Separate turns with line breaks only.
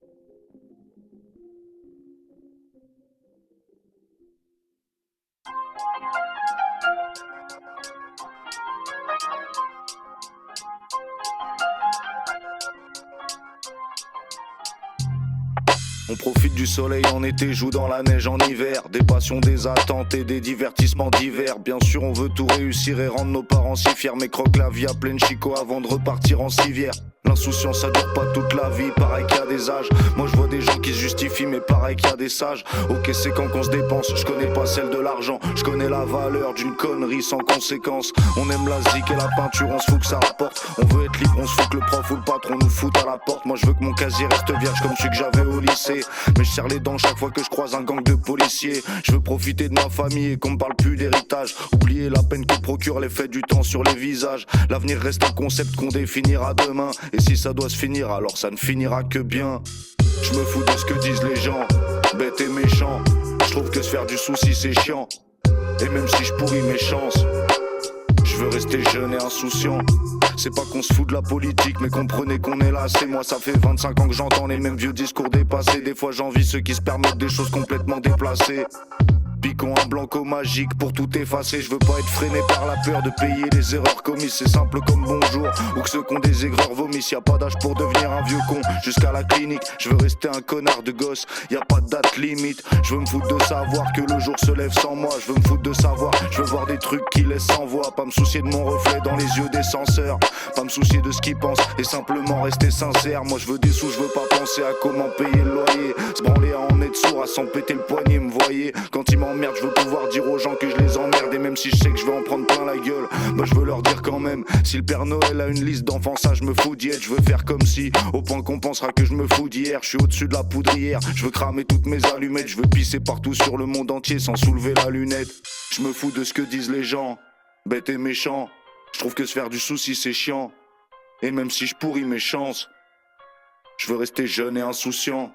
On profite du soleil en été, joue dans la neige en hiver. Des passions, des attentes et des divertissements divers. Bien sûr on veut tout réussir et rendre nos parents si fiers. Mais croque la vie à pleine chico avant de repartir en civière. L'insouciance ça dure pas toute la vie, pareil qu'il y a des âges. Moi je vois des gens qui se justifient mais pareil qu'il y a des sages. Ok c'est quand qu'on se dépense, je connais pas celle de l'argent. Je connais la valeur d'une connerie sans conséquence. On aime la zik et la peinture, on se fout que ça rapporte. On veut être libre, on se fout que le prof ou le patron nous fout à la porte. Moi je veux que mon casier reste vierge comme celui que j'avais au lycée. Mais je serre les dents chaque fois que je croise un gang de policiers. Je veux profiter de ma famille et qu'on me parle plus d'héritage. Oublier la peine que procure l'effet du temps sur les visages. L'avenir reste un concept qu'on définira demain. Et si ça doit se finir alors ça ne finira que bien. Je me fous de ce que disent les gens, bêtes et méchants. Je trouve que se faire du souci c'est chiant. Et même si je pourris mes chances, je veux rester jeune et insouciant. C'est pas qu'on se fout de la politique, mais comprenez qu'on est là. C'est moi, ça fait 25 ans que j'entends les mêmes vieux discours dépassés. Des fois j'envie ceux qui se permettent des choses complètement déplacées. Piquons un blanco magique pour tout effacer. Je veux pas être freiné par la peur de payer les erreurs commises. C'est simple comme bonjour, ou que ceux qui ont des aigreurs vomissent. Y'a pas d'âge pour devenir un vieux con, jusqu'à la clinique. Je veux rester un connard de gosse, y'a pas de date limite. Je veux me foutre de savoir que le jour se lève sans moi. Je veux me foutre de savoir, je veux voir des trucs qui laissent sans voix. Pas me soucier de mon reflet dans les yeux des censeurs. Pas me soucier de ce qu'ils pensent et simplement rester sincère. Moi je veux des sous, je veux pas penser à comment payer le loyer. Se branler à en être sourd, à s'en péter le poignet, me voyez. Quand ils m'emmerdent, je veux pouvoir dire aux gens que je les emmerde. Et même si je sais que je vais en prendre plein la gueule, bah je veux leur dire quand même. Si le Père Noël a une liste d'enfants, ça je me fous d'y être. Je veux faire comme si, au point qu'on pensera que je me fous d'hier. Je suis au-dessus de la poudrière, je veux cramer toutes mes allumettes. Je veux pisser partout sur le monde entier sans soulever la lunette. Je me fous de ce que disent les gens, bêtes et méchants. Je trouve que se faire du souci c'est chiant. Et même si je pourris mes chances, je veux rester jeune et insouciant.